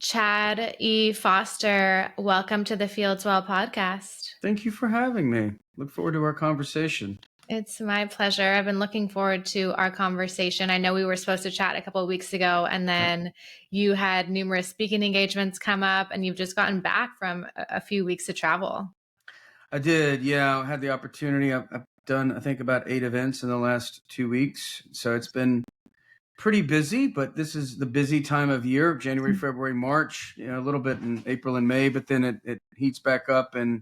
Chad E. Foster, welcome to the Fieldswell Podcast. Thank you for having me. Look forward to our conversation. It's my pleasure. I've been looking forward to our conversation. I know we were supposed to chat a couple of weeks ago, and then you had numerous speaking engagements come up, and you've just gotten back from a few weeks of travel. I did, yeah. I had the opportunity. I've done, I think, about 8 events in the last 2 weeks. So it's been pretty busy, but this is the busy time of year, January, February, March, a little bit in April and May, but then it heats back up in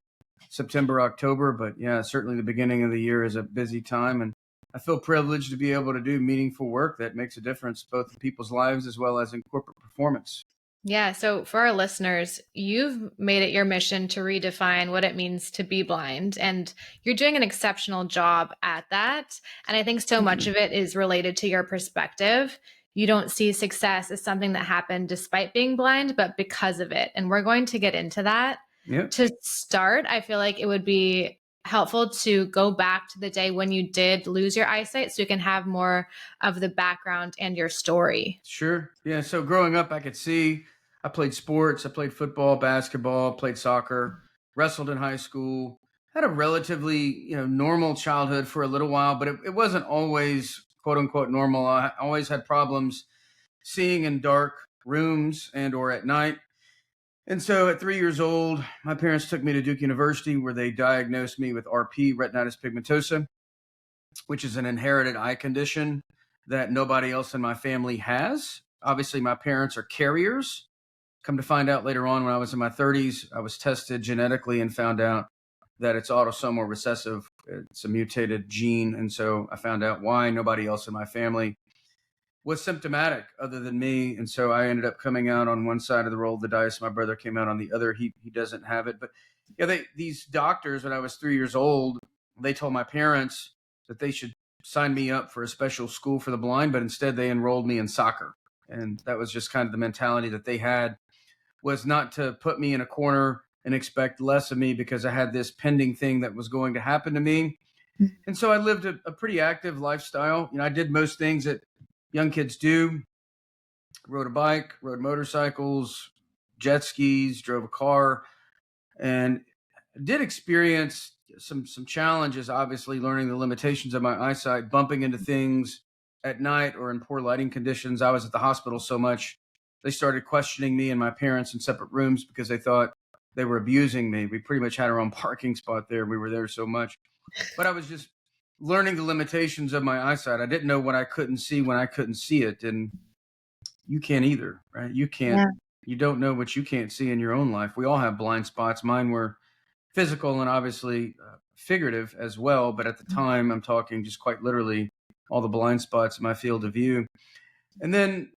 September, October. But yeah, certainly the beginning of the year is a busy time. And I feel privileged to be able to do meaningful work that makes a difference both in people's lives as well as in corporate performance. Yeah. So for our listeners, you've made it your mission to redefine what it means to be blind, and you're doing an exceptional job at that. And I think so much of it is related to your perspective. You don't see success as something that happened despite being blind, but because of it. And we're going to get into that. Yep. To start, I feel like it would be helpful to go back to the day when you did lose your eyesight so you can have more of the background and your story. Sure. Yeah. So growing up, I could see. I played sports. I played football, basketball, played soccer, wrestled in high school. Had a relatively, normal childhood for a little while, but it wasn't always quote unquote normal. I always had problems seeing in dark rooms and or at night. And so at 3 years old, my parents took me to Duke University where they diagnosed me with RP, retinitis pigmentosa, which is an inherited eye condition that nobody else in my family has. Obviously, my parents are carriers. Come to find out later on when I was in my 30s, I was tested genetically and found out that it's autosomal recessive. It's a mutated gene. And so I found out why nobody else in my family was symptomatic other than me. And so I ended up coming out on one side of the roll of the dice. My brother came out on the other. He doesn't have it. But yeah, these doctors, when I was 3 years old, they told my parents that they should sign me up for a special school for the blind, but instead they enrolled me in soccer. And that was just kind of the mentality that they had, was not to put me in a corner and expect less of me because I had this pending thing that was going to happen to me. And so I lived a pretty active lifestyle. I did most things that young kids do. Rode a bike, rode motorcycles, jet skis, drove a car, and did experience some challenges, obviously learning the limitations of my eyesight, bumping into things at night or in poor lighting conditions. I was at the hospital so much, they started questioning me and my parents in separate rooms because they thought they were abusing me. We pretty much had our own parking spot there. We were there so much. But I was just learning the limitations of my eyesight. I didn't know what I couldn't see when I couldn't see it. And you can't either, right? You can't, You don't know what you can't see in your own life. We all have blind spots. Mine were physical and obviously figurative as well. But at the time, I'm talking just quite literally all the blind spots in my field of view. And then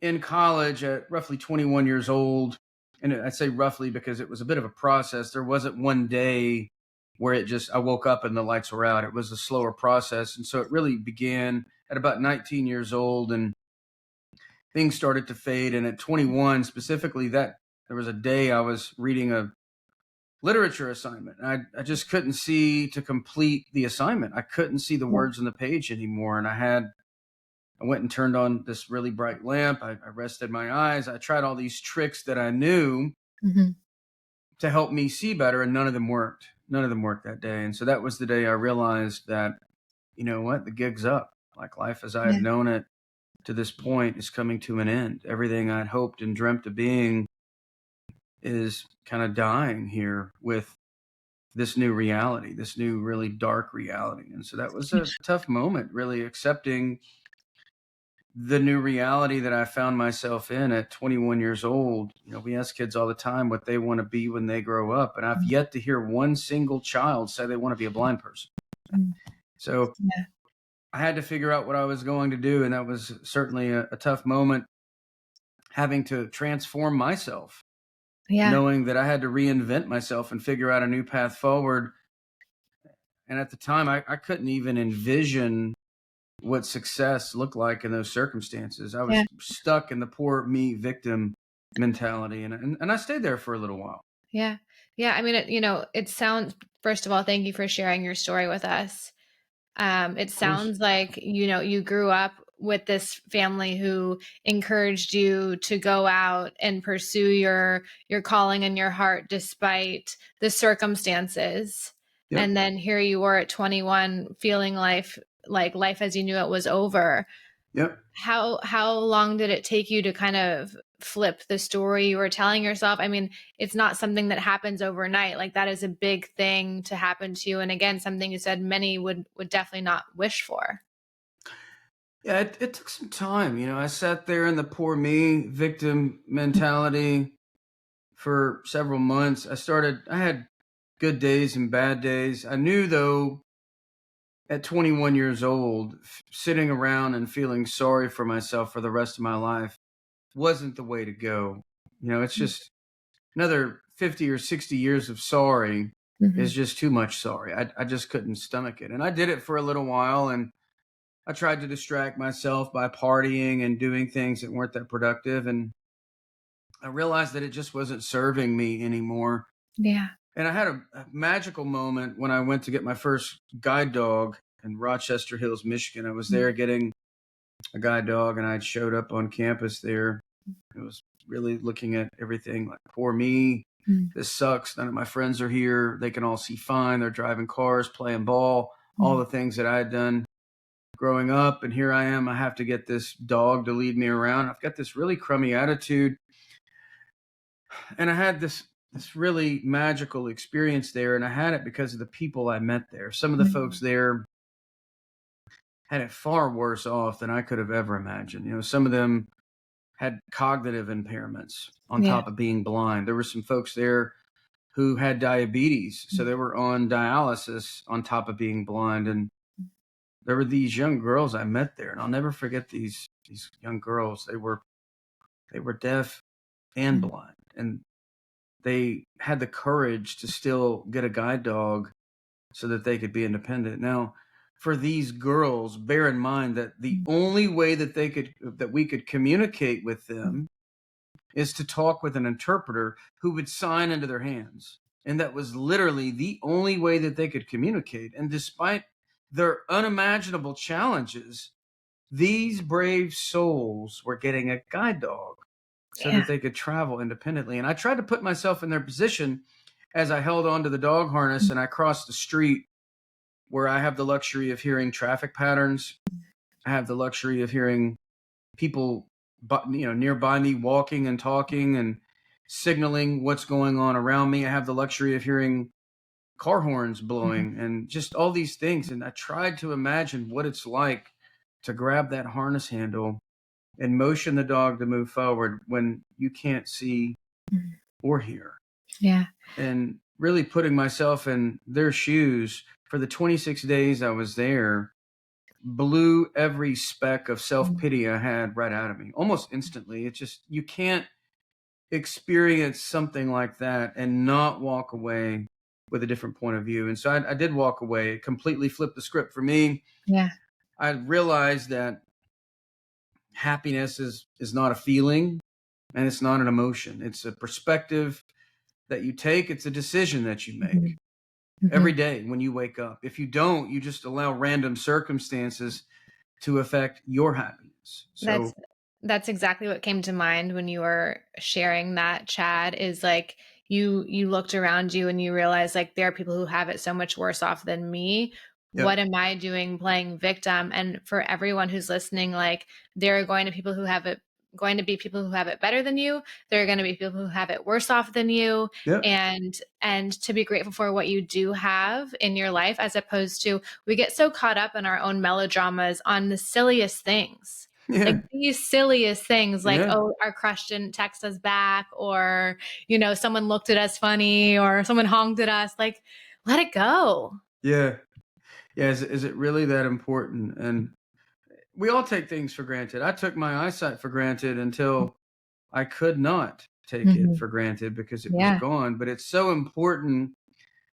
in college at roughly 21 years old, and I say roughly because it was a bit of a process. There wasn't one day where I woke up and the lights were out. It was a slower process. And so it really began at about 19 years old and things started to fade. And at 21 specifically, there was a day I was reading a literature assignment. And I just couldn't see to complete the assignment. I couldn't see the words on the page anymore. And I went and turned on this really bright lamp. I rested my eyes. I tried all these tricks that I knew to help me see better, and none of them worked. None of them worked that day. And so that was the day I realized that, you know what, the gig's up. Like life as I had known it to this point is coming to an end. Everything I'd hoped and dreamt of being is kind of dying here with this new reality, this new really dark reality. And so that was a tough moment, really accepting the new reality that I found myself in at 21 years old. We ask kids all the time what they want to be when they grow up. And I've yet to hear one single child say they want to be a blind person. So I had to figure out what I was going to do. And that was certainly a tough moment, having to transform myself, knowing that I had to reinvent myself and figure out a new path forward. And at the time, I couldn't even envision what success looked like in those circumstances. I was stuck in the poor me victim mentality. And I stayed there for a little while. Yeah. I mean, it sounds, first of all, thank you for sharing your story with us. It sounds like, you grew up with this family who encouraged you to go out and pursue your calling and your heart despite the circumstances. Yep. And then here you were at 21 feeling life as you knew it was over. Yep. How long did it take you to kind of flip the story you were telling yourself? I mean, it's not something that happens overnight. Like, that is a big thing to happen to you. And again, something you said many would definitely not wish for. Yeah, it took some time. I sat there in the poor me victim mentality for several months. I had good days and bad days. I knew, though, at 21 years old, sitting around and feeling sorry for myself for the rest of my life wasn't the way to go. It's just another 50 or 60 years of sorry is just too much sorry. I just couldn't stomach it. And I did it for a little while, and I tried to distract myself by partying and doing things that weren't that productive. And I realized that it just wasn't serving me anymore. Yeah. And I had a magical moment when I went to get my first guide dog in Rochester Hills, Michigan. I was there getting a guide dog, and I showed up on campus there. I was really looking at everything like, poor me. This sucks. None of my friends are here. They can all see fine. They're driving cars, playing ball, all the things that I had done growing up. And here I am. I have to get this dog to lead me around. I've got this really crummy attitude. And I had this really magical experience there. And I had it because of the people I met there. Some of the folks there had it far worse off than I could have ever imagined. Some of them had cognitive impairments on top of being blind. There were some folks there who had diabetes, so they were on dialysis on top of being blind. And there were these young girls I met there, and I'll never forget these young girls. They were deaf and blind, and they had the courage to still get a guide dog so that they could be independent. Now, for these girls, bear in mind that the only way that we could communicate with them is to talk with an interpreter who would sign into their hands. And that was literally the only way that they could communicate. And despite their unimaginable challenges, these brave souls were getting a guide dog so that they could travel independently. And I tried to put myself in their position as I held onto the dog harness and I crossed the street, where I have the luxury of hearing traffic patterns. I have the luxury of hearing people, nearby me walking and talking and signaling what's going on around me. I have the luxury of hearing car horns blowing and just all these things. And I tried to imagine what it's like to grab that harness handle and motion the dog to move forward when you can't see or hear. Yeah. And really putting myself in their shoes for the 26 days I was there blew every speck of self-pity I had right out of me almost instantly. It's just, you can't experience something like that and not walk away with a different point of view. And so I did walk away. It completely flipped the script for me. Yeah. I realized that happiness is not a feeling and it's not an emotion. It's a perspective that you take. It's a decision that you make every day when you wake up. If you don't, you just allow random circumstances to affect your happiness. So that's exactly what came to mind when you were sharing that, Chad, is like you looked around you and you realized, like, there are people who have it so much worse off than me. Yep. What am I doing playing victim? And for everyone who's listening, like, there are going to be people who have it better than you. There are going to be people who have it worse off than you. Yep. And to be grateful for what you do have in your life, as opposed to, we get so caught up in our own melodramas on the silliest things. Yeah. Like these silliest things, like, Yeah. oh, our crush didn't text us back, or, someone looked at us funny, or someone honked at us. Like, let it go. Yeah. Yeah. Is it really that important? And we all take things for granted. I took my eyesight for granted until I could not take it for granted because it was gone. But it's so important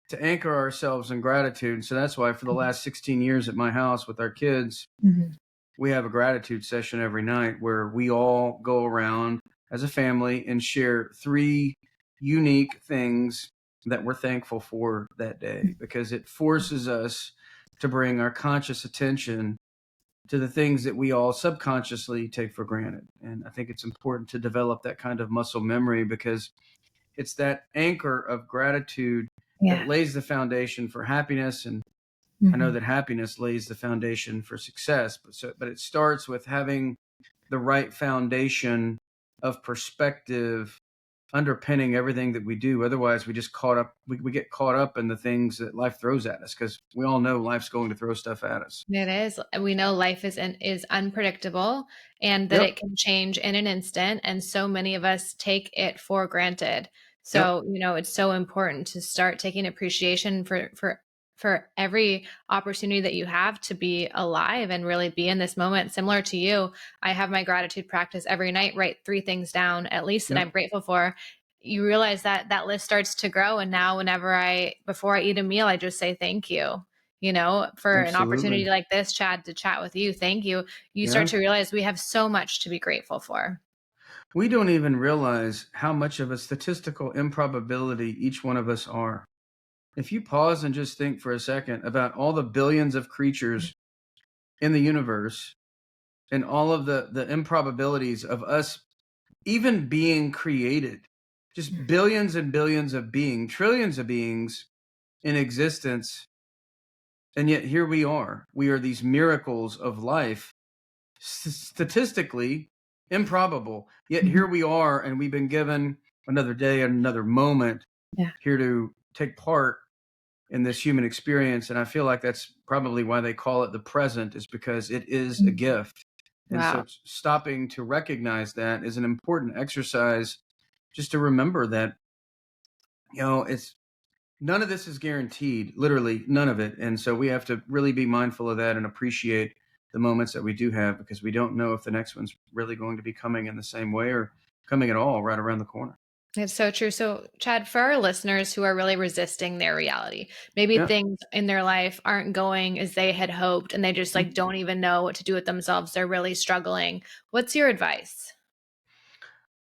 to anchor ourselves in gratitude. So that's why for the last 16 years at my house with our kids, we have a gratitude session every night where we all go around as a family and share 3 unique things that we're thankful for that day, because it forces us to bring our conscious attention to the things that we all subconsciously take for granted. And I think it's important to develop that kind of muscle memory, because it's that anchor of gratitude that Yeah. lays the foundation for happiness. And I know that happiness lays the foundation for success, but it starts with having the right foundation of perspective underpinning everything that we do. Otherwise, we get caught up in the things that life throws at us, because we all know life's going to throw stuff at us. It is. We know life is unpredictable, and that Yep. it can change in an instant. And so many of us take it for granted. Yep. So, it's so important to start taking appreciation for every opportunity that you have to be alive and really be in this moment. Similar to you, I have my gratitude practice every night, write 3 things down at least that Yep. I'm grateful for. You realize that that list starts to grow. And now before I eat a meal, I just say thank you. For an opportunity Absolutely. like this, Chad, to chat with you. Thank you. You start Yeah. to realize we have so much to be grateful for. We don't even realize how much of a statistical improbability each one of us are. If you pause and just think for a second about all the billions of creatures in the universe and all of the improbabilities of us even being created, just billions and billions of beings, trillions of beings in existence. And yet here we are. We are these miracles of life, statistically improbable. Yet here we are, and we've been given another day, another moment Yeah. here to take part in this human experience. And I feel like that's probably why they call it the present, is because it is a gift. And so Wow. stopping to recognize that is an important exercise, just to remember that, it's none of this is guaranteed, literally none of it. And so we have to really be mindful of that and appreciate the moments that we do have, because we don't know if the next one's really going to be coming in the same way or coming at all right around the corner. It's so true. So, Chad, for our listeners who are really resisting their reality, maybe Yeah. things in their life aren't going as they had hoped, and they just don't even know what to do with themselves. They're really struggling. What's your advice?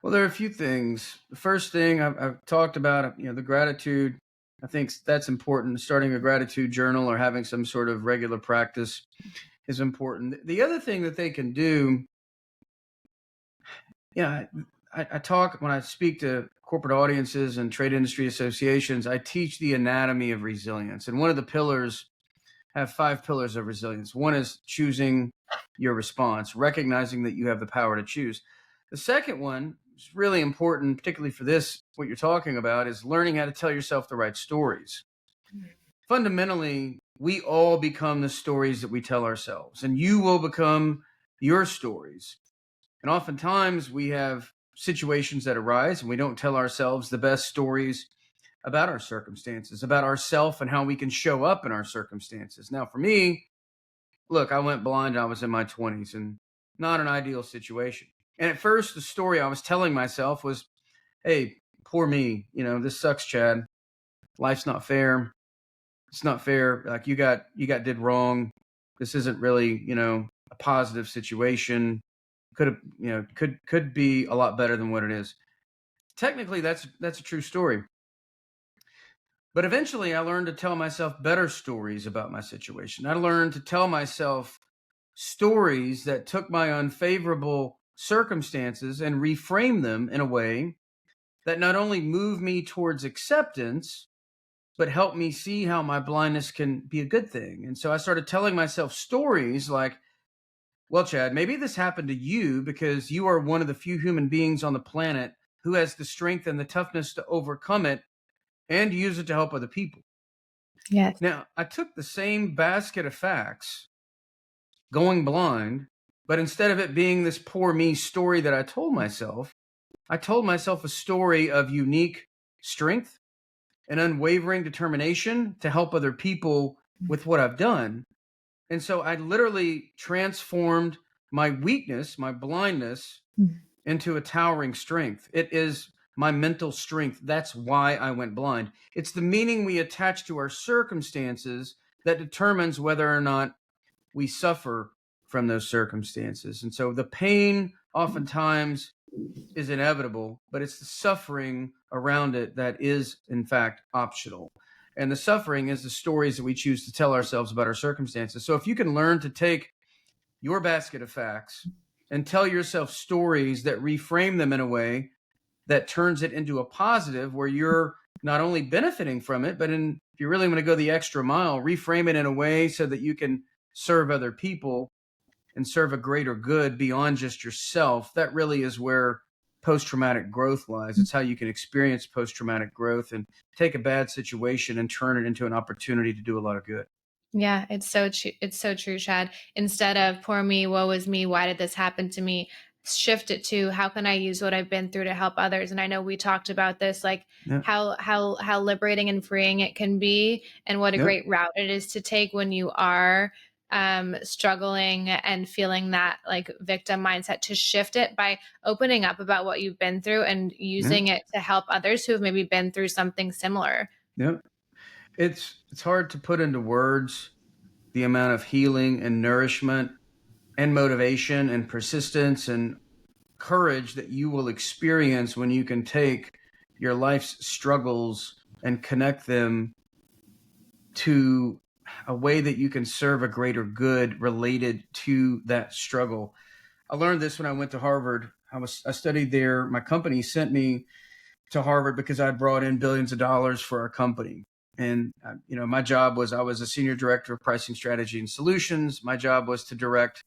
Well, there are a few things. The first thing I've talked about, the gratitude. I think that's important. Starting a gratitude journal or having some sort of regular practice is important. The other thing that they can do, I talk when I speak to corporate audiences and trade industry associations. I teach the anatomy of resilience, and one of the pillars have 5 pillars of resilience. One is choosing your response, recognizing that you have the power to choose. The second one is really important, particularly for this, what you're talking about, is learning how to tell yourself the right stories. Fundamentally, we all become the stories that we tell ourselves, and you will become your stories. And oftentimes we have situations that arise and we don't tell ourselves the best stories about our circumstances, about ourselves and how we can show up in our circumstances. Now, for me, look, I went blind and I was in my 20s, and not an ideal situation. And at first, the story I was telling myself was, hey, poor me, this sucks, Chad. Life's not fair. It's not fair. Like you got did wrong. This isn't really, a positive situation. Could have, could be a lot better than what it is. Technically, that's a true story. But eventually I learned to tell myself better stories about my situation. I learned to tell myself stories that took my unfavorable circumstances and reframe them in a way that not only moved me towards acceptance, but helped me see how my blindness can be a good thing. And so I started telling myself stories like, well, Chad, maybe this happened to you because you are one of the few human beings on the planet who has the strength and the toughness to overcome it and use it to help other people. Yes. Now, I took the same basket of facts, going blind, but instead of it being this poor me story that I told myself a story of unique strength and unwavering determination to help other people with what I've done. And so I literally transformed my weakness, my blindness, into a towering strength. It is my mental strength. That's why I went blind. It's the meaning we attach to our circumstances that determines whether or not we suffer from those circumstances. And so the pain oftentimes is inevitable, but it's the suffering around it that is, in fact, optional. And the suffering is the stories that we choose to tell ourselves about our circumstances. So if you can learn to take your basket of facts and tell yourself stories that reframe them in a way that turns it into a positive where you're not only benefiting from it, but if you really want to go the extra mile, reframe it in a way so that you can serve other people and serve a greater good beyond just yourself. That really is where post-traumatic growth lies. It's how you can experience post-traumatic growth and take a bad situation and turn it into an opportunity to do a lot of good. Yeah, it's so true, Chad. Instead of poor me, woe is me, why did this happen to me? Shift it to how can I use what I've been through to help others? And I know we talked about this, like Yeah. how liberating and freeing it can be, and what a Yeah. great route it is to take when you are struggling and feeling that like victim mindset, to shift it by opening up about what you've been through and Yeah. using it to help others who have maybe been through something similar. Yeah. It's hard to put into words the amount of healing and nourishment and motivation and persistence and courage that you will experience when you can take your life's struggles and connect them to a way that you can serve a greater good related to that struggle. I learned this when I went to Harvard. I studied there. My company sent me to Harvard because I brought in billions of dollars for our company. And my job was, I was a senior director of pricing strategy and solutions. My job was to direct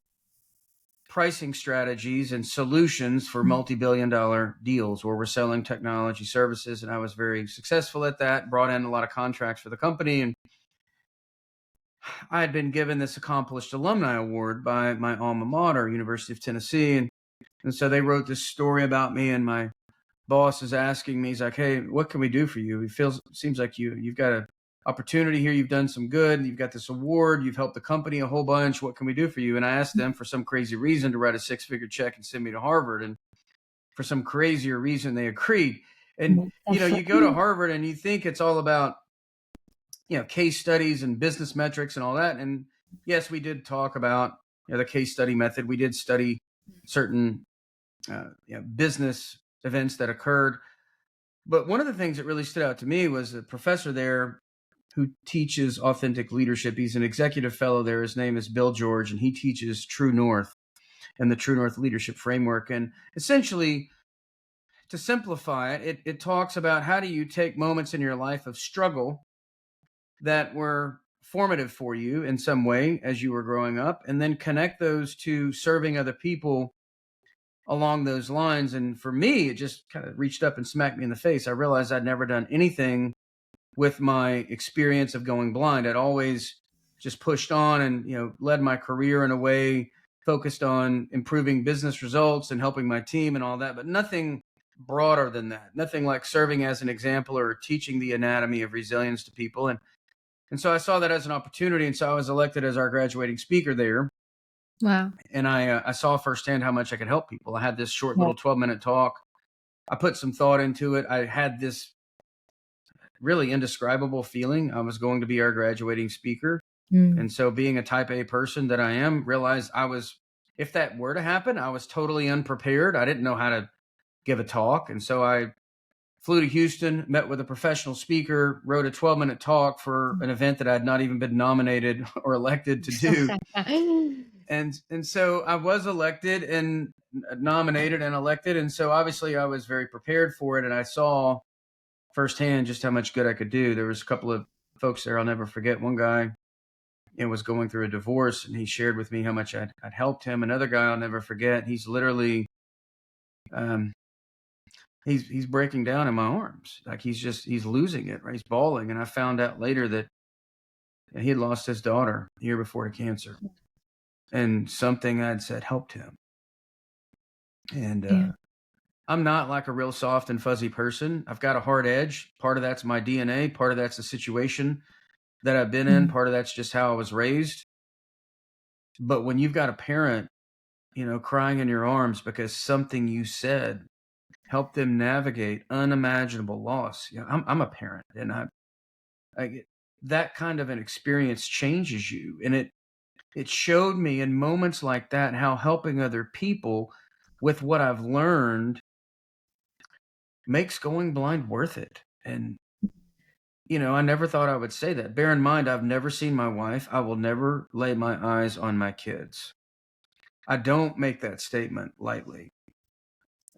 pricing strategies and solutions for multi-billion-dollar deals where we're selling technology services. And I was very successful at that, brought in a lot of contracts for the company. And I had been given this accomplished alumni award by my alma mater, University of Tennessee. And so they wrote this story about me, and my boss is asking me, he's like, hey, what can we do for you? Seems like you've got an opportunity here. You've done some good. You've got this award. You've helped the company a whole bunch. What can we do for you? And I asked them for some crazy reason to write a 6-figure check and send me to Harvard. And for some crazier reason, they agreed. And, you go to Harvard and you think it's all about, case studies and business metrics and all that. And yes, we did talk about the case study method. We did study certain business events that occurred. But one of the things that really stood out to me was a professor there who teaches authentic leadership. He's an executive fellow there. His name is Bill George, and he teaches True North and the True North Leadership Framework. And essentially, to simplify it, it talks about how do you take moments in your life of struggle that were formative for you in some way as you were growing up, and then connect those to serving other people along those lines. And for me, it just kind of reached up and smacked me in the face. I realized I'd never done anything with my experience of going blind. I'd always just pushed on and, led my career in a way focused on improving business results and helping my team and all that, but nothing broader than that. Nothing like serving as an example or teaching the anatomy of resilience to people. And so I saw that as an opportunity. And so I was elected as our graduating speaker there. Wow. And I saw firsthand how much I could help people. I had this short little 12-minute talk. I put some thought into it. I had this really indescribable feeling I was going to be our graduating speaker. And so being a type A person that I am, realized if that were to happen, I was totally unprepared. I didn't know how to give a talk. And so I flew to Houston, met with a professional speaker, wrote a 12-minute talk for an event that I had not even been nominated or elected to do. And so I was elected and nominated and elected. And so obviously I was very prepared for it. And I saw firsthand just how much good I could do. There was a couple of folks there I'll never forget. One guy was going through a divorce, and he shared with me how much I'd helped him. Another guy I'll never forget. He's literally, he's breaking down in my arms. Like he's losing it, right? He's bawling. And I found out later that he had lost his daughter the year before to cancer. And something I'd said helped him. And I'm not like a real soft and fuzzy person. I've got a hard edge. Part of that's my DNA. Part of that's the situation that I've been in. Part of that's just how I was raised. But when you've got a parent, crying in your arms because something you said helped them navigate unimaginable loss. I'm a parent, and that kind of an experience changes you. And it showed me in moments like that how helping other people with what I've learned makes going blind worth it. And, I never thought I would say that. Bear in mind, I've never seen my wife. I will never lay my eyes on my kids. I don't make that statement lightly.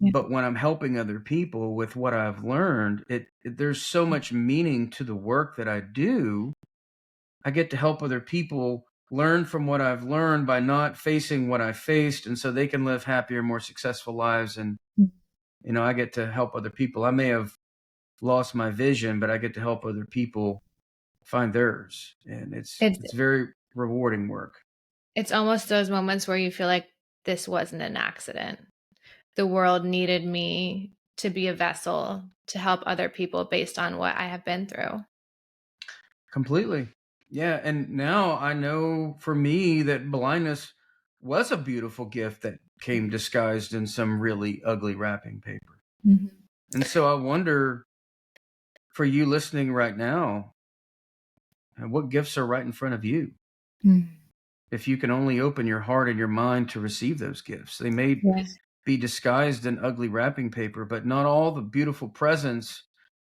Yeah. But when I'm helping other people with what I've learned, there's so much meaning to the work that I do. I get to help other people learn from what I've learned by not facing what I faced, and so they can live happier, more successful lives. And I get to help other people. I may have lost my vision, but I get to help other people find theirs, and It's it's very rewarding work. it's almost those moments where you feel like this wasn't an accident. The world needed me to be a vessel to help other people based on what I have been through. Completely. Yeah, and now I know for me that blindness was a beautiful gift that came disguised in some really ugly wrapping paper. Mhm. And so I wonder, for you listening right now, what gifts are right in front of you? Mm. If you can only open your heart and your mind to receive those gifts, they may Yeah. be disguised in ugly wrapping paper, but not all the beautiful presents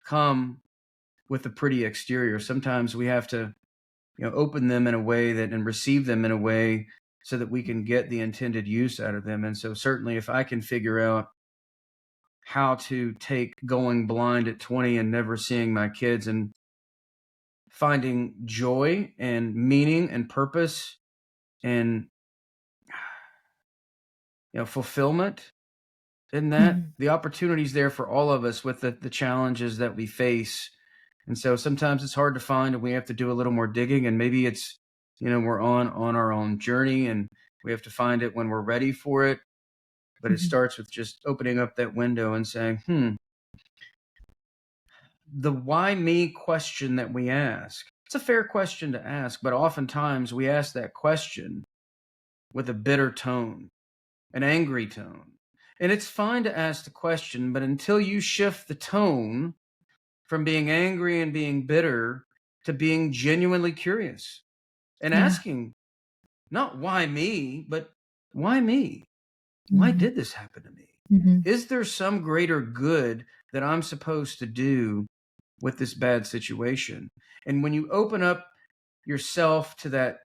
come with a pretty exterior. Sometimes we have to open them in a way that and receive them in a way so that we can get the intended use out of them. And so certainly if I can figure out how to take going blind at 20 and never seeing my kids and finding joy and meaning and purpose and fulfillment in that, Mhm. the opportunities there for all of us with the challenges that we face. And so sometimes it's hard to find and we have to do a little more digging, and maybe it's we're on our own journey and we have to find it when we're ready for it. But it Mhm. starts with just opening up that window and saying, the why me question that we ask, it's a fair question to ask, but oftentimes we ask that question with a bitter tone, an angry tone. And it's fine to ask the question, but until you shift the tone from being angry and being bitter to being genuinely curious and Yeah. asking, not why me, but why me? Why Mhm. did this happen to me? Mhm. Is there some greater good that I'm supposed to do with this bad situation? And when you open up yourself to that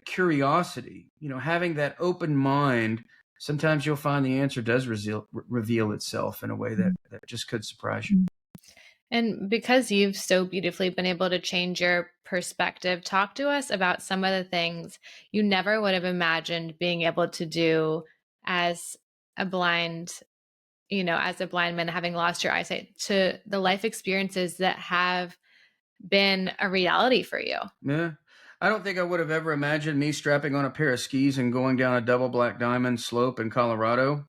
curiosity, having that open mind, sometimes you'll find the answer does reveal itself in a way that just could surprise you. Mhm. And because you've so beautifully been able to change your perspective, talk to us about some of the things you never would have imagined being able to do as a blind, as a blind man having lost your eyesight, to the life experiences that have been a reality for you. Yeah. I don't think I would have ever imagined me strapping on a pair of skis and going down a double black diamond slope in Colorado.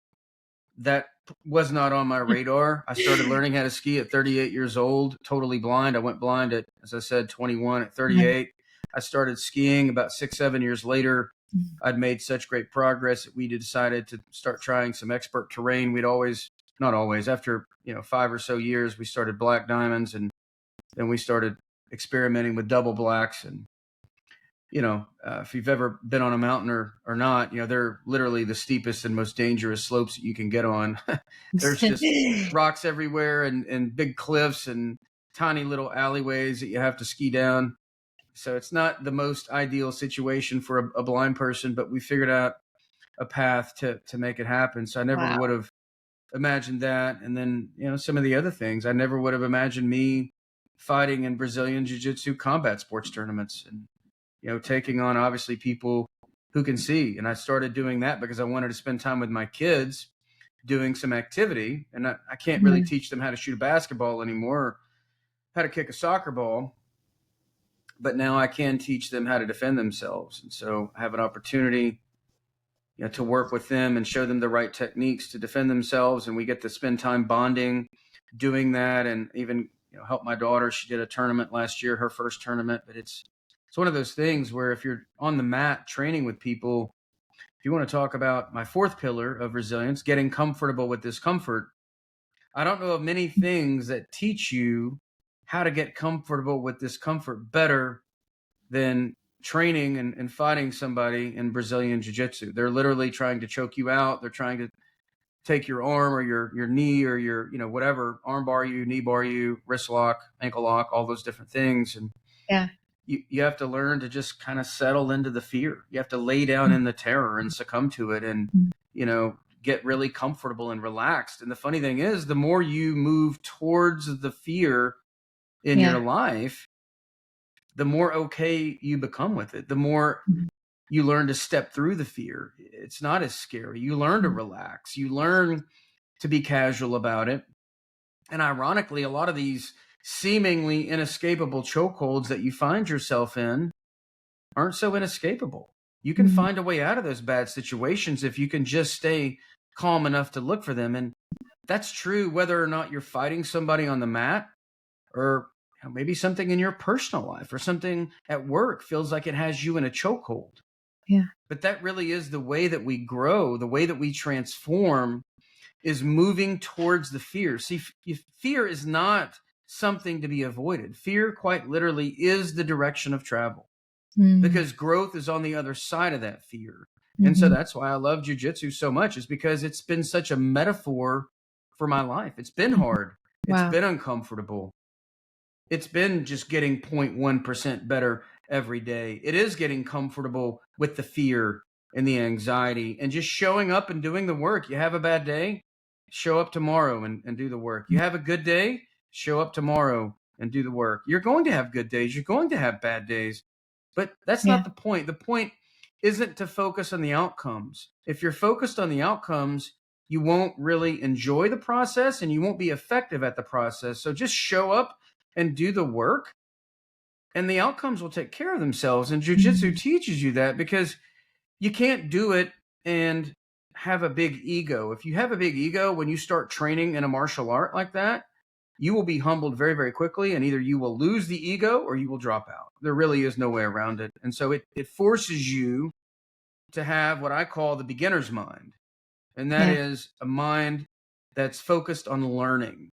That was not on my radar. I started learning how to ski at 38 years old, totally blind. I went blind at, as I said, 21. At 38, I started skiing. About 6, 7 years later, I'd made such great progress that we decided to start trying some expert terrain. We'd always, not always, after 5 or so years, we started black diamonds, and then we started experimenting with double blacks. And if you've ever been on a mountain or not, they're literally the steepest and most dangerous slopes that you can get on. There's just rocks everywhere and big cliffs and tiny little alleyways that you have to ski down. So it's not the most ideal situation for a blind person, but we figured out a path to make it happen. So I never Wow. would have imagined that. And then, some of the other things, I never would have imagined me fighting in Brazilian Jiu-Jitsu combat sports tournaments and taking on obviously people who can see. And I started doing that because I wanted to spend time with my kids doing some activity. And I can't really teach them how to shoot a basketball anymore, or how to kick a soccer ball, but now I can teach them how to defend themselves. And so I have an opportunity to work with them and show them the right techniques to defend themselves. And we get to spend time bonding, doing that, and even help my daughter. She did a tournament last year, her first tournament. But it's one of those things where if you're on the mat training with people, if you want to talk about my fourth pillar of resilience, getting comfortable with discomfort, I don't know of many things that teach you how to get comfortable with discomfort better than training and fighting somebody in Brazilian Jiu-Jitsu. They're literally trying to choke you out. They're trying to take your arm or your knee or your, whatever, arm bar you, knee bar you, wrist lock, ankle lock, all those different things. And Yeah. you have to learn to just kind of settle into the fear. You have to lay down in the terror and succumb to it, and get really comfortable and relaxed. And the funny thing is, the more you move towards the fear in your life, the more okay you become with it, the more you learn to step through the fear. It's not as scary. You learn to relax. You learn to be casual about it. And ironically, a lot of these seemingly inescapable chokeholds that you find yourself in aren't so inescapable. You can find a way out of those bad situations if you can just stay calm enough to look for them. And that's true whether or not you're fighting somebody on the mat, or maybe something in your personal life, or something at work feels like it has you in a chokehold. Yeah. But that really is the way that we grow, the way that we transform, is moving towards the fear. See, fear is not something to be avoided. Fear, quite literally, is the direction of travel, because growth is on the other side of that fear. And so that's why I love jujitsu so much, is because it's been such a metaphor for my life. It's been hard. It's been uncomfortable. It's been just getting 0.1% better every day. It is getting comfortable with the fear and the anxiety and just showing up and doing the work. You have a bad day, show up tomorrow and do the work. You have a good day, show up tomorrow and do the work. You're going to have good days. You're going to have bad days. But that's not the point. The point isn't to focus on the outcomes. If you're focused on the outcomes, you won't really enjoy the process and you won't be effective at the process. So just show up and do the work, and the outcomes will take care of themselves. And jiu-jitsu teaches you that, because you can't do it and have a big ego. If you have a big ego when you start training in a martial art like that, you will be humbled very, very quickly, and either you will lose the ego or you will drop out. There really is no way around it. And so it forces you to have what I call the beginner's mind. And that is a mind that's focused on learning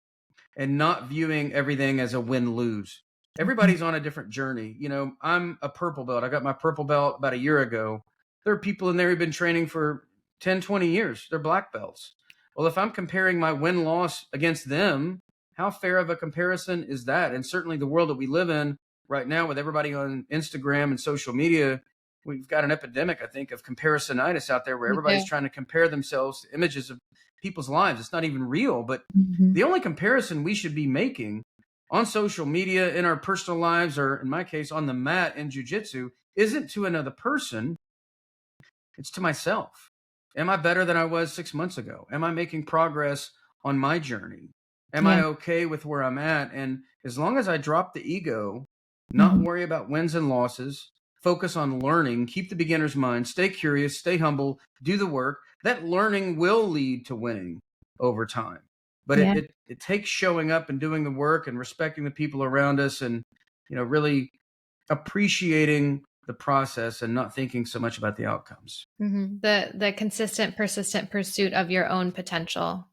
and not viewing everything as a win-lose. Everybody's on a different journey. I'm a purple belt. I got my purple belt about a year ago. There are people in there who've been training for 10, 20 years. They're black belts. Well, if I'm comparing my win-loss against them, how fair of a comparison is that? And certainly the world that we live in right now, with everybody on Instagram and social media, we've got an epidemic, I think, of comparisonitis out there, where everybody's trying to compare themselves to images of people's lives. It's not even real. But the only comparison we should be making on social media, in our personal lives, or in my case, on the mat in jiu-jitsu, isn't to another person. It's to myself. Am I better than I was 6 months ago? Am I making progress on my journey? Am I okay with where I'm at? And as long as I drop the ego, not worry about wins and losses, focus on learning, keep the beginner's mind, stay curious, stay humble, do the work, that learning will lead to winning over time. But it takes showing up and doing the work and respecting the people around us, and really appreciating the process and not thinking so much about the outcomes. The consistent, persistent pursuit of your own potential,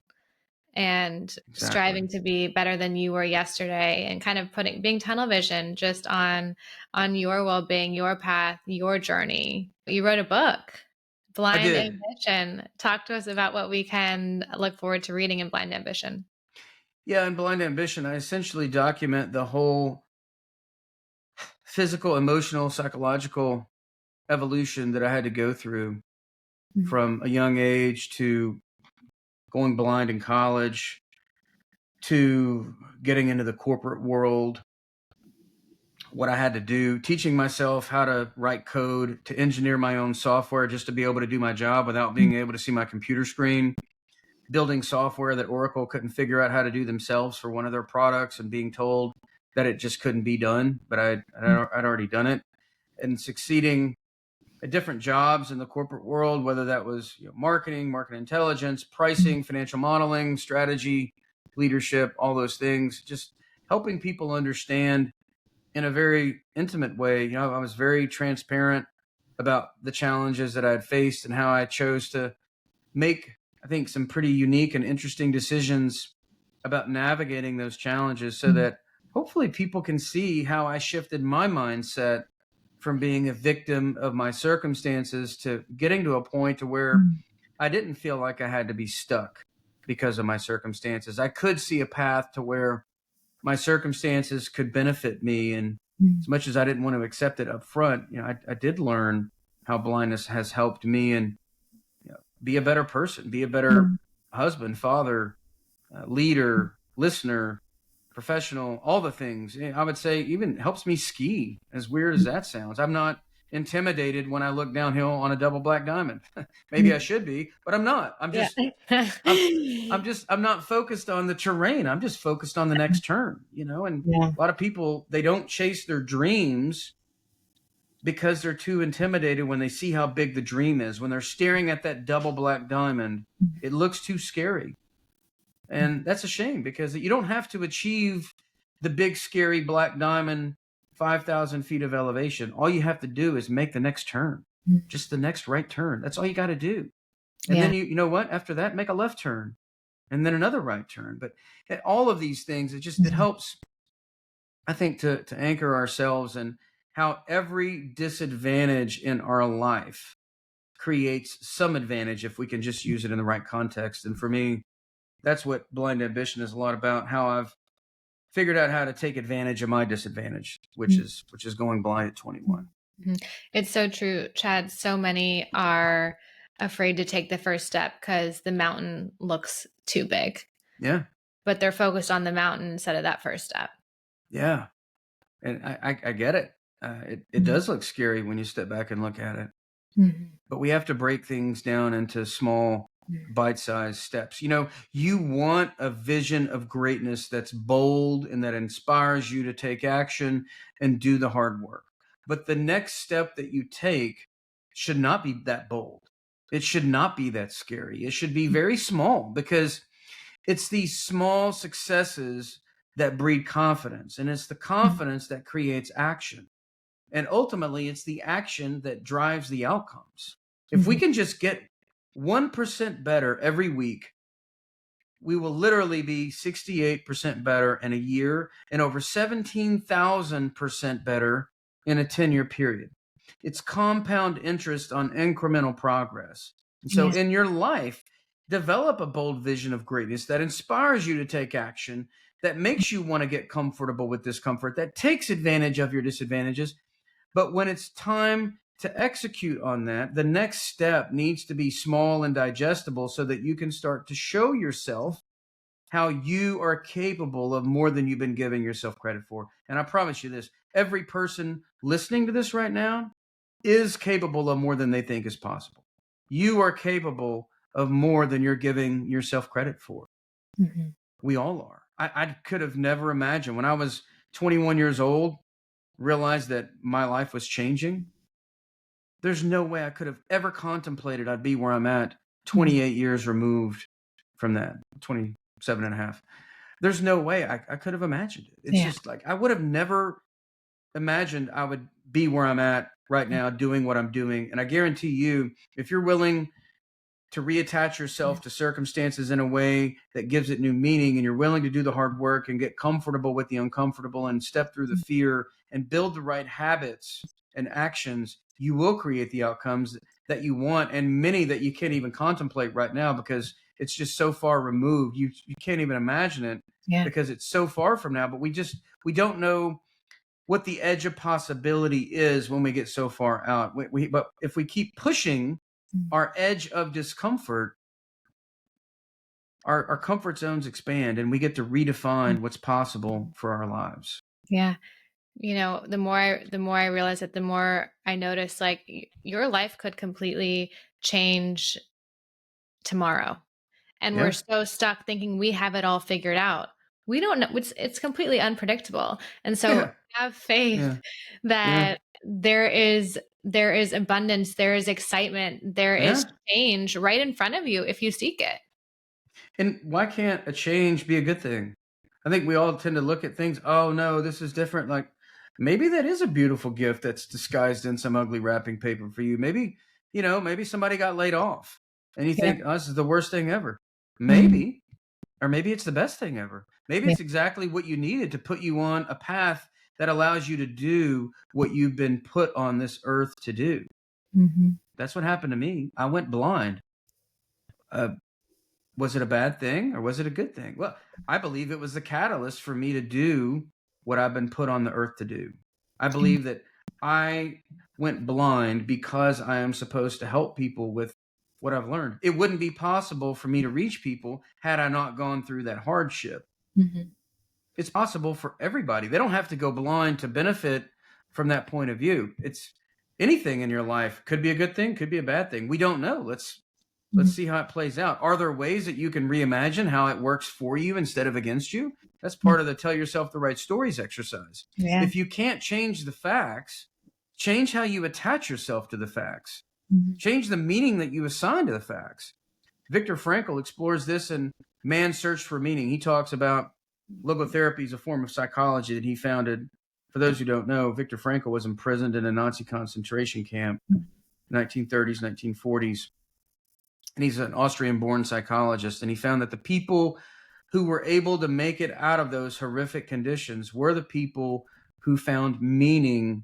and striving to be better than you were yesterday, and kind of being tunnel vision just on your well-being, your path, your journey. You wrote a book, Blind Ambition. Talk to us about what we can look forward to reading in Blind Ambition. Yeah, in Blind Ambition, I essentially document the whole physical, emotional, psychological evolution that I had to go through from a young age, to going blind in college, to getting into the corporate world, what I had to do, teaching myself how to write code, to engineer my own software just to be able to do my job without being able to see my computer screen, building software that Oracle couldn't figure out how to do themselves for one of their products, and being told that it just couldn't be done, but I'd already done it, and succeeding at different jobs in the corporate world, whether that was marketing, market intelligence, pricing, financial modeling, strategy, leadership, all those things, just helping people understand in a very intimate way. I was very transparent about the challenges that I had faced and how I chose to make, I think, some pretty unique and interesting decisions about navigating those challenges, so that hopefully people can see how I shifted my mindset from being a victim of my circumstances to getting to a point to where I didn't feel like I had to be stuck because of my circumstances. I could see a path to where my circumstances could benefit me, and As much as I didn't want to accept it up front, I did learn how blindness has helped me and be a better person, be a better husband, father, leader, listener, professional, all the things. I would say even helps me ski, as weird as that sounds. I'm not intimidated when I look downhill on a double black diamond. Maybe I should be, but I'm not. Yeah. I'm not focused on the terrain. I'm just focused on the next turn, and Yeah. a lot of people, they don't chase their dreams because they're too intimidated when they see how big the dream is. When they're staring at that double black diamond, it looks too scary. And that's a shame, because you don't have to achieve the big, scary black diamond, 5,000 feet of elevation. All you have to do is make the next turn, just the next right turn. That's all you got to do. And then you know what? After that, make a left turn and then another right turn. But all of these things, it helps, I think, to anchor ourselves and how every disadvantage in our life creates some advantage if we can just use it in the right context. And for me, that's what Blind Ambition is a lot about, how I've figured out how to take advantage of my disadvantage, which is going blind at 21. It's so true, Chad. So many are afraid to take the first step because the mountain looks too big. Yeah. But they're focused on the mountain instead of that first step. Yeah. And I get it. It does look scary when you step back and look at it. But we have to break things down into small, bite-sized steps. You want a vision of greatness that's bold and that inspires you to take action and do the hard work. But the next step that you take should not be that bold. It should not be that scary. It should be very small, because it's these small successes that breed confidence, and it's the confidence that creates action. And ultimately, it's the action that drives the outcomes. If we can just get 1% better every week, we will literally be 68% better in a year and over 17,000% better in a 10-year period. It's compound interest on incremental progress. And so in your life, develop a bold vision of greatness that inspires you to take action, that makes you want to get comfortable with discomfort, that takes advantage of your disadvantages. But when it's time to execute on that, the next step needs to be small and digestible so that you can start to show yourself how you are capable of more than you've been giving yourself credit for. And I promise you this, every person listening to this right now is capable of more than they think is possible. You are capable of more than you're giving yourself credit for. We all are. I could have never imagined when I was 21 years old, realized that my life was changing. There's no way I could have ever contemplated I'd be where I'm at 28 years removed from that, 27 and a half. There's no way I could have imagined it. It's just like, I would have never imagined I would be where I'm at right now doing what I'm doing. And I guarantee you, if you're willing to reattach yourself to circumstances in a way that gives it new meaning, and you're willing to do the hard work and get comfortable with the uncomfortable and step through the fear and build the right habits and actions, you will create the outcomes that you want, and many that you can't even contemplate right now because it's just so far removed. You can't even imagine it because it's so far from now. But we don't know what the edge of possibility is when we get so far out. But if we keep pushing our edge of discomfort, our comfort zones expand, and we get to redefine what's possible for our lives. Yeah. The more I realize it, the more I notice, like, your life could completely change tomorrow. And we're so stuck thinking we have it all figured out. We don't know. It's completely unpredictable. And so have faith that there is abundance, there is excitement, there is change right in front of you if you seek it. And why can't a change be a good thing? I think we all tend to look at things, oh no, this is different. Like, maybe that is a beautiful gift that's disguised in some ugly wrapping paper for you. Maybe, maybe somebody got laid off and you think, oh, this is the worst thing ever. Maybe, or maybe it's the best thing ever. Maybe it's exactly what you needed to put you on a path that allows you to do what you've been put on this earth to do. That's what happened to me. I went blind. Was it a bad thing or was it a good thing? Well, I believe it was the catalyst for me to do what I've been put on the earth to do. I believe that I went blind because I am supposed to help people with what I've learned. It wouldn't be possible for me to reach people had I not gone through that hardship. Mm-hmm. It's possible for everybody. They don't have to go blind to benefit from that point of view. It's anything in your life could be a good thing, could be a bad thing. We don't know. Let's see how it plays out. Are there ways that you can reimagine how it works for you instead of against you? That's part of the tell yourself the right stories exercise. Yeah. If you can't change the facts, change how you attach yourself to the facts. Change the meaning that you assign to the facts. Viktor Frankl explores this in Man's Search for Meaning. He talks about logotherapy is a form of psychology that he founded. For those who don't know, Viktor Frankl was imprisoned in a Nazi concentration camp in the 1930s, 1940s. And he's an Austrian-born psychologist. And he found that the people who were able to make it out of those horrific conditions were the people who found meaning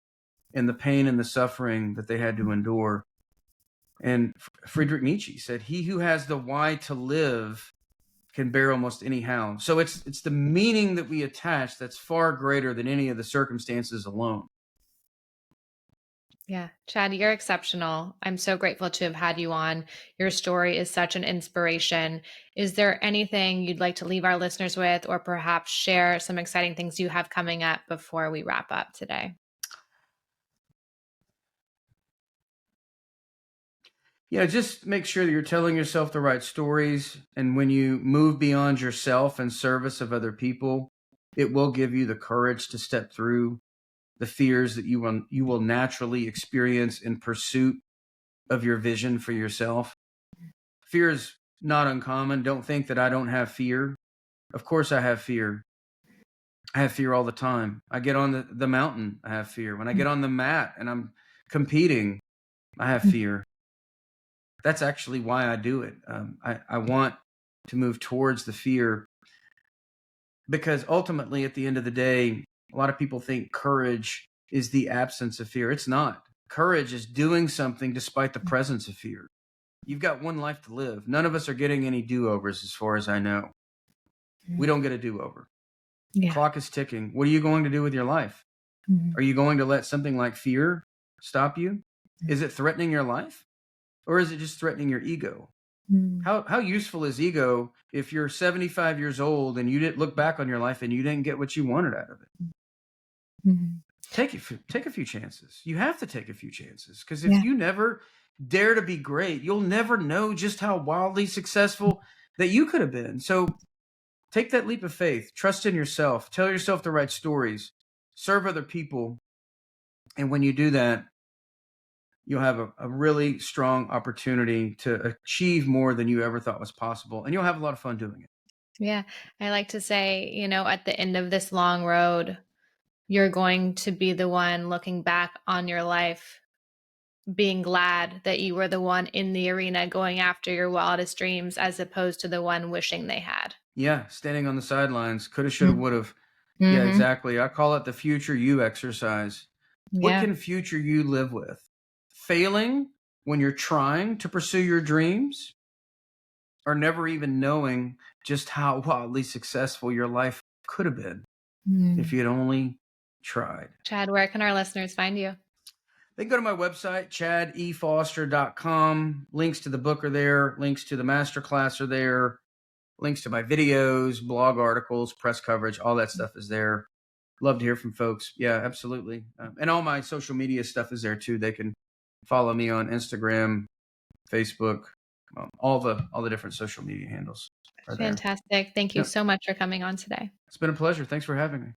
in the pain and the suffering that they had to endure. And Friedrich Nietzsche said, "He who has the why to live can bear almost any how." So it's the meaning that we attach that's far greater than any of the circumstances alone. Yeah, Chad, you're exceptional. I'm so grateful to have had you on. Your story is such an inspiration. Is there anything you'd like to leave our listeners with, or perhaps share some exciting things you have coming up before we wrap up today? Yeah, just make sure that you're telling yourself the right stories. And when you move beyond yourself in service of other people, it will give you the courage to step through the fears that you will naturally experience in pursuit of your vision for yourself. Fear is not uncommon. Don't think that I don't have fear. Of course I have fear. I have fear all the time. I get on the mountain, I have fear. When I get on the mat and I'm competing, I have fear. That's actually why I do it. I want to move towards the fear because ultimately, at the end of the day, a lot of people think courage is the absence of fear. It's not. Courage is doing something despite the presence of fear. You've got one life to live. None of us are getting any do-overs as far as I know. We don't get a do-over. Yeah. Clock is ticking. What are you going to do with your life? Are you going to let something like fear stop you? Is it threatening your life? Or is it just threatening your ego? How useful is ego if you're 75 years old and you didn't look back on your life and you didn't get what you wanted out of it? Take a few chances. You have to take a few chances because if you never dare to be great, you'll never know just how wildly successful that you could have been. So take that leap of faith. Trust in yourself. Tell yourself the right stories. Serve other people. And when you do that, you'll have a really strong opportunity to achieve more than you ever thought was possible. And you'll have a lot of fun doing it. Yeah. I like to say, at the end of this long road, you're going to be the one looking back on your life, being glad that you were the one in the arena going after your wildest dreams as opposed to the one wishing they had. Yeah. Standing on the sidelines, coulda, shoulda, woulda. Yeah, exactly. I call it the future you exercise. What can future you live with? Failing when you're trying to pursue your dreams, or never even knowing just how wildly successful your life could have been if you had only tried. Chad, where can our listeners find you? They can go to my website, chadefoster.com. Links to the book are there. Links to the masterclass are there. Links to my videos, blog articles, press coverage, all that stuff is there. Love to hear from folks. Yeah, absolutely. And all my social media stuff is there too. They can follow me on Instagram, Facebook, all the different social media handles are there. Fantastic. Thank you so much for coming on today. It's been a pleasure. Thanks for having me.